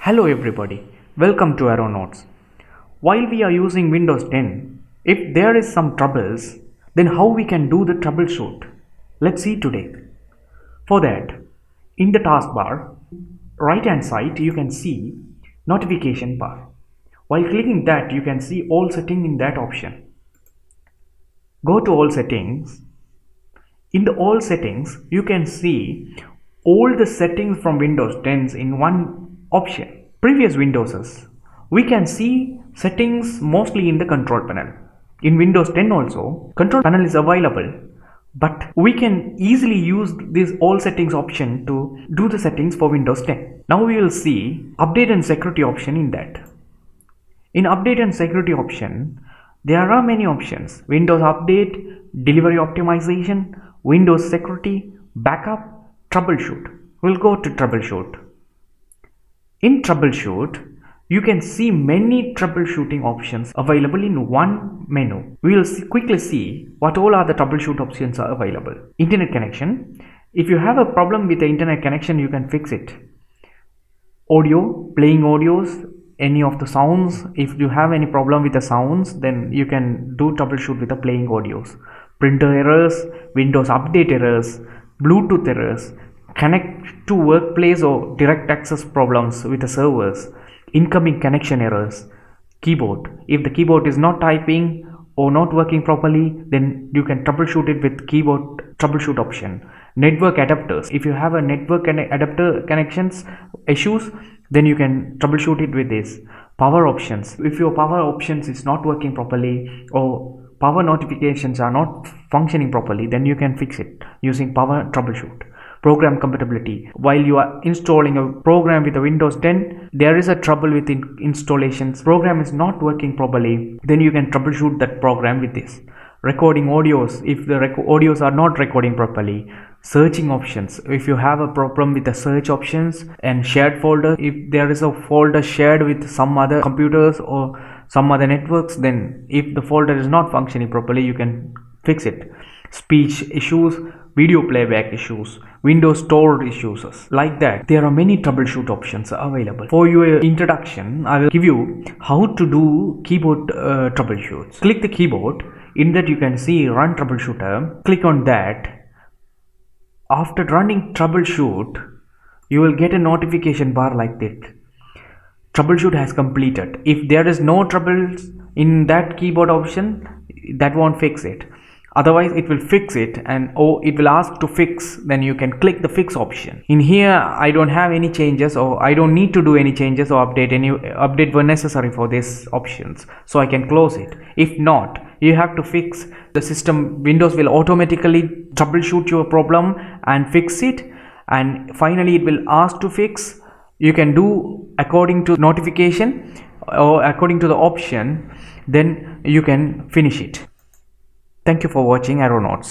Hello everybody, welcome to ArroNotes. While we are using Windows 10, if there is some troubles, then how we can do the troubleshoot? Let's see today. For that, in the taskbar, right hand side you can see notification bar. While clicking that, you can see all settings in that option. Go to all settings. In the all settings, you can see all the settings from Windows 10 in one option. Previous Windowses, we can see settings mostly in the control panel. In Windows 10 also, control panel is available, but we can easily use this all settings option to do the settings for Windows 10. Now we will see update and security option in that. In update and security option, there are many options: Windows Update, Delivery Optimization, Windows Security, Backup, Troubleshoot. We'll go to Troubleshoot. In Troubleshoot, you can see many troubleshooting options available in one menu. We will quickly see what all are the troubleshoot options are available. Internet connection. If you have a problem with the internet connection, you can fix it. Audio, playing audios, any of the sounds. If you have any problem with the sounds, then you can do troubleshoot with the playing audios. Printer errors, Windows Update errors, Bluetooth errors, connect to workplace or direct access problems with the servers, incoming connection errors, keyboard. If the keyboard is not typing or not working properly, then you can troubleshoot it with keyboard troubleshoot option. Network adapters. If you have a network adapter connections issues, then you can troubleshoot it with this. Power options. If your power options is not working properly or power notifications are not functioning properly, then you can fix it using power troubleshoot. Program compatibility. While you are installing a program with a Windows 10, there is a trouble with installations. Program is not working properly, then you can troubleshoot that program with this. Recording audios. If the audios are not recording properly. Searching options. If you have a problem with the search options and shared folder, if there is a folder shared with some other computers or some other networks, then if the folder is not functioning properly, you can fix it. Speech issues, video playback issues, Windows Store issues, like that. There are many troubleshoot options available. For your introduction, I will give you how to do keyboard troubleshoots. Click the keyboard. In that you can see run troubleshooter. Click on that. After running troubleshoot, you will get a notification bar like that. Troubleshoot has completed. If there is no troubles in that keyboard option, that won't fix it. Otherwise it will fix it, and it will ask to fix, then you can click the fix option. In here I don't have any changes, or I don't need to do any changes or update were necessary for these options, so I can close it. If not, you have to fix the system. Windows will automatically troubleshoot your problem and fix it, and finally it will ask to fix. You can do according to notification or according to the option, then you can finish it. Thank you for watching ArroNotes.